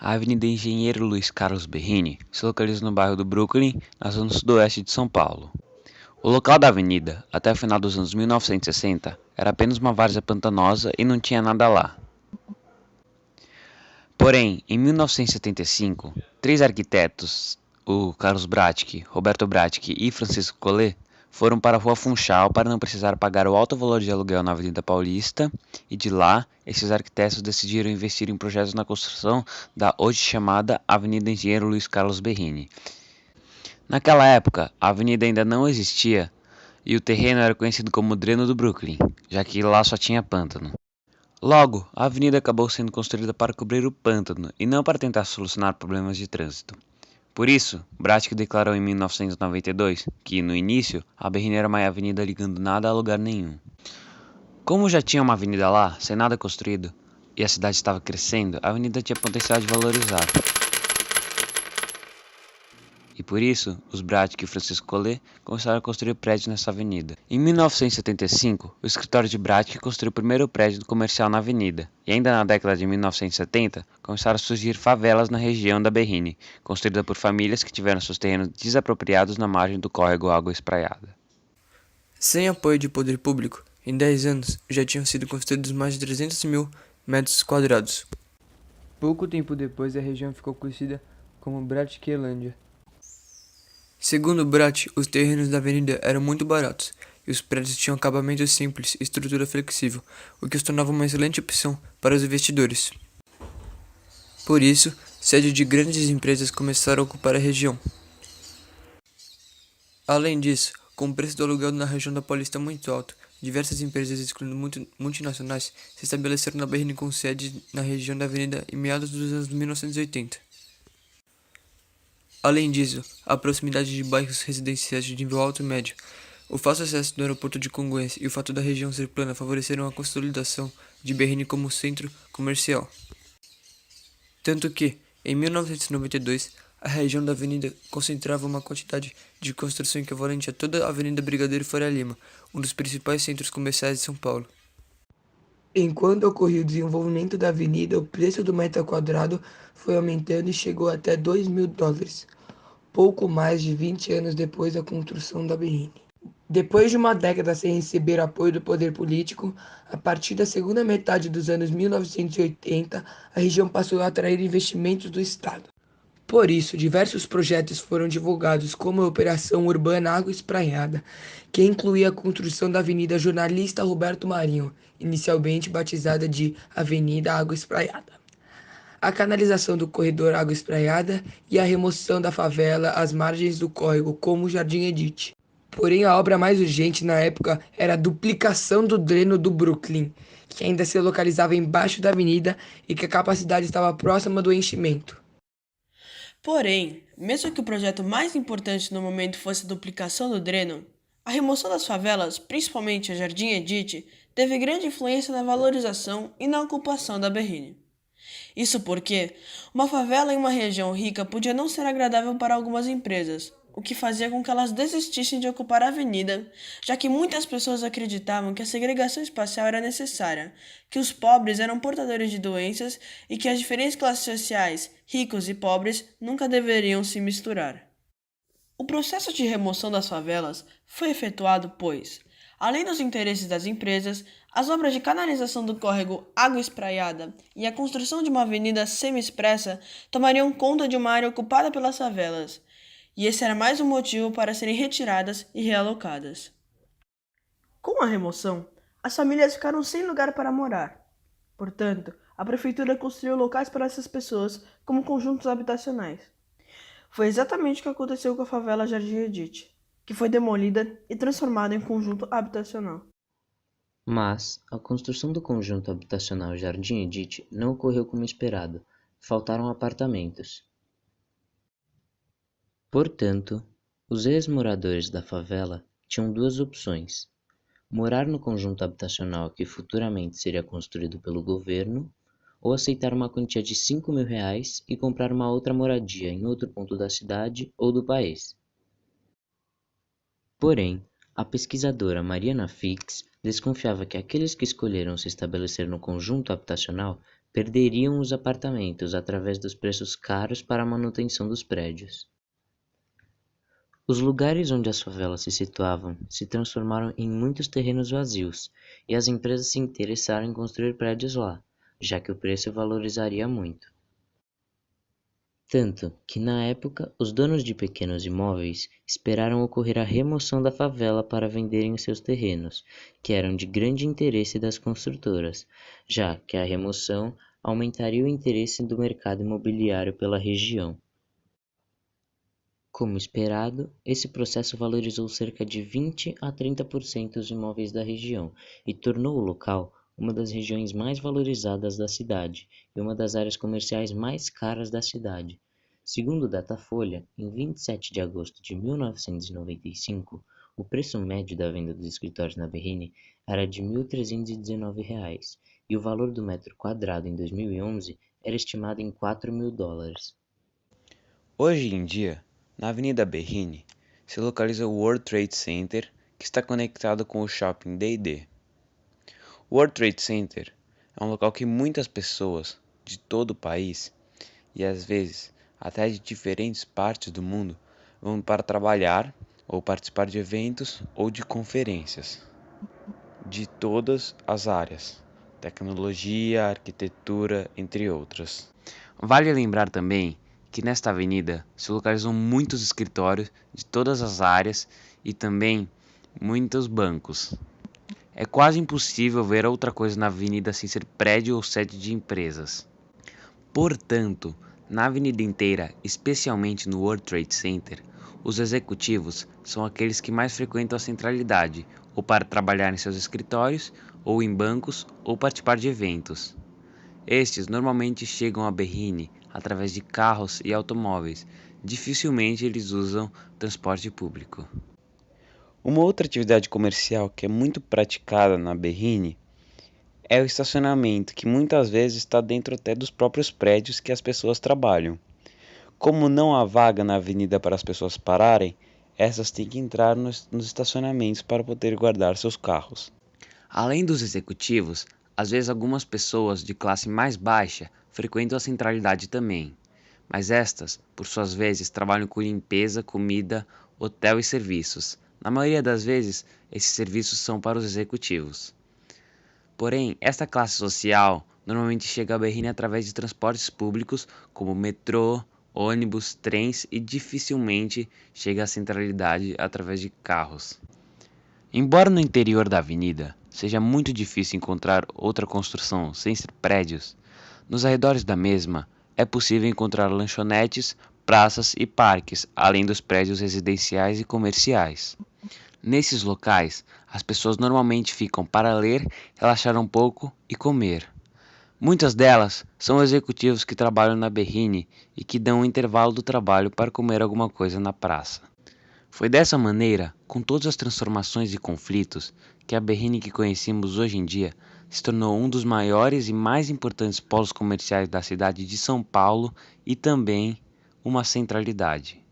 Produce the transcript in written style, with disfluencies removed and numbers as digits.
A Avenida Engenheiro Luiz Carlos Berrini se localiza no bairro do Brooklyn, na zona sudoeste de São Paulo. O local da avenida, até o final dos anos 1960, era apenas uma várzea pantanosa e não tinha nada lá. Porém, em 1975, três arquitetos, o Carlos Bratic, Roberto Bratic e Francisco Collet, foram para a Rua Funchal para não precisar pagar o alto valor de aluguel na Avenida Paulista, e de lá, esses arquitetos decidiram investir em projetos na construção da hoje chamada Avenida Engenheiro Luiz Carlos Berrini. Naquela época, a avenida ainda não existia e o terreno era conhecido como Dreno do Brooklyn, já que lá só tinha pântano. Logo, a avenida acabou sendo construída para cobrir o pântano e não para tentar solucionar problemas de trânsito. Por isso, Bratic declarou em 1992 que, no início, a Berrini era uma avenida ligando nada a lugar nenhum. Como já tinha uma avenida lá, sem nada construído, e a cidade estava crescendo, a avenida tinha potencial de valorizar. E por isso, os Bratic e o Francisco Collet começaram a construir prédios nessa avenida. Em 1975, o escritório de Bratic construiu o primeiro prédio comercial na avenida, e ainda na década de 1970, começaram a surgir favelas na região da Berrini, construída por famílias que tiveram seus terrenos desapropriados na margem do córrego Água Espraiada. Sem apoio de poder público, em 10 anos já tinham sido construídos mais de 300 mil metros quadrados. Pouco tempo depois, a região ficou conhecida como Bratiquelândia. Segundo Brat, os terrenos da avenida eram muito baratos e os prédios tinham acabamento simples e estrutura flexível, o que os tornava uma excelente opção para os investidores. Por isso, sedes de grandes empresas começaram a ocupar a região. Além disso, com o preço do aluguel na região da Paulista muito alto, diversas empresas, excluindo multinacionais, se estabeleceram na Berrini com sede na região da avenida em meados dos anos 1980. Além disso, a proximidade de bairros residenciais de nível alto e médio, o fácil acesso do aeroporto de Congonhas e o fato da região ser plana favoreceram a consolidação de Berrini como centro comercial. Tanto que, em 1992, a região da avenida concentrava uma quantidade de construção equivalente a toda a Avenida Brigadeiro Faria Lima, um dos principais centros comerciais de São Paulo. Enquanto ocorria o desenvolvimento da avenida, o preço do metro quadrado foi aumentando e chegou até $2.000, pouco mais de 20 anos depois da construção da Berrini. Depois de uma década sem receber apoio do poder político, a partir da segunda metade dos anos 1980, a região passou a atrair investimentos do Estado. Por isso, diversos projetos foram divulgados, como a Operação Urbana Água Espraiada, que incluía a construção da Avenida Jornalista Roberto Marinho, inicialmente batizada de Avenida Água Espraiada, a canalização do corredor Água Espraiada e a remoção da favela às margens do córrego, como o Jardim Edith. Porém, a obra mais urgente na época era a duplicação do dreno do Brooklyn, que ainda se localizava embaixo da avenida e que a capacidade estava próxima do enchimento. Porém, mesmo que o projeto mais importante no momento fosse a duplicação do dreno, a remoção das favelas, principalmente a Jardim Edith, teve grande influência na valorização e na ocupação da Berrini. Isso porque uma favela em uma região rica podia não ser agradável para algumas empresas, o que fazia com que elas desistissem de ocupar a avenida, já que muitas pessoas acreditavam que a segregação espacial era necessária, que os pobres eram portadores de doenças e que as diferentes classes sociais, ricos e pobres, nunca deveriam se misturar. O processo de remoção das favelas foi efetuado pois, além dos interesses das empresas, as obras de canalização do córrego Água Espraiada e a construção de uma avenida semi-expressa tomariam conta de uma área ocupada pelas favelas, e esse era mais um motivo para serem retiradas e realocadas. Com a remoção, as famílias ficaram sem lugar para morar. Portanto, a prefeitura construiu locais para essas pessoas como conjuntos habitacionais. Foi exatamente o que aconteceu com a favela Jardim Edith, que foi demolida e transformada em conjunto habitacional. Mas a construção do conjunto habitacional Jardim Edith não ocorreu como esperado, faltaram apartamentos. Portanto, os ex-moradores da favela tinham duas opções: morar no conjunto habitacional que futuramente seria construído pelo governo, ou aceitar uma quantia de R$ 5.000 e comprar uma outra moradia em outro ponto da cidade ou do país. Porém, a pesquisadora Mariana Fix desconfiava que aqueles que escolheram se estabelecer no conjunto habitacional perderiam os apartamentos através dos preços caros para a manutenção dos prédios. Os lugares onde as favelas se situavam se transformaram em muitos terrenos vazios, e as empresas se interessaram em construir prédios lá, já que o preço valorizaria muito. Tanto que, na época, os donos de pequenos imóveis esperaram ocorrer a remoção da favela para venderem os seus terrenos, que eram de grande interesse das construtoras, já que a remoção aumentaria o interesse do mercado imobiliário pela região. Como esperado, esse processo valorizou cerca de 20 a 30% os imóveis da região e tornou o local uma das regiões mais valorizadas da cidade e uma das áreas comerciais mais caras da cidade. Segundo o Datafolha, em 27 de agosto de 1995, o preço médio da venda dos escritórios na Berrini era de R$ 1.319 e o valor do metro quadrado em 2011 era estimado em $4.000. Hoje em dia, na Avenida Berrini, se localiza o World Trade Center, que está conectado com o Shopping D&D. O World Trade Center é um local que muitas pessoas de todo o país, e às vezes até de diferentes partes do mundo, vão para trabalhar ou participar de eventos ou de conferências de todas as áreas, tecnologia, arquitetura, entre outras. Vale lembrar também que nesta avenida se localizam muitos escritórios de todas as áreas e também muitos bancos. É quase impossível ver outra coisa na avenida sem ser prédio ou sede de empresas. Portanto, na avenida inteira, especialmente no World Trade Center, os executivos são aqueles que mais frequentam a centralidade, ou para trabalhar em seus escritórios, ou em bancos, ou participar de eventos. Estes normalmente chegam a Berrini através de carros e automóveis. Dificilmente eles usam transporte público. Uma outra atividade comercial que é muito praticada na Berrini é o estacionamento, que muitas vezes está dentro até dos próprios prédios que as pessoas trabalham. Como não há vaga na avenida para as pessoas pararem, essas têm que entrar nos estacionamentos para poder guardar seus carros. Além dos executivos, às vezes algumas pessoas de classe mais baixa frequentam a centralidade também, mas estas, por suas vezes, trabalham com limpeza, comida, hotel e serviços. Na maioria das vezes, esses serviços são para os executivos. Porém, esta classe social normalmente chega a Berrini através de transportes públicos como metrô, ônibus, trens e dificilmente chega à centralidade através de carros. Embora no interior da avenida seja muito difícil encontrar outra construção sem ser prédios, nos arredores da mesma é possível encontrar lanchonetes, praças e parques, além dos prédios residenciais e comerciais. Nesses locais, as pessoas normalmente ficam para ler, relaxar um pouco e comer. Muitas delas são executivos que trabalham na Berrini e que dão um intervalo do trabalho para comer alguma coisa na praça. Foi dessa maneira, com todas as transformações e conflitos, que a Berrini que conhecemos hoje em dia se tornou um dos maiores e mais importantes polos comerciais da cidade de São Paulo e também uma centralidade.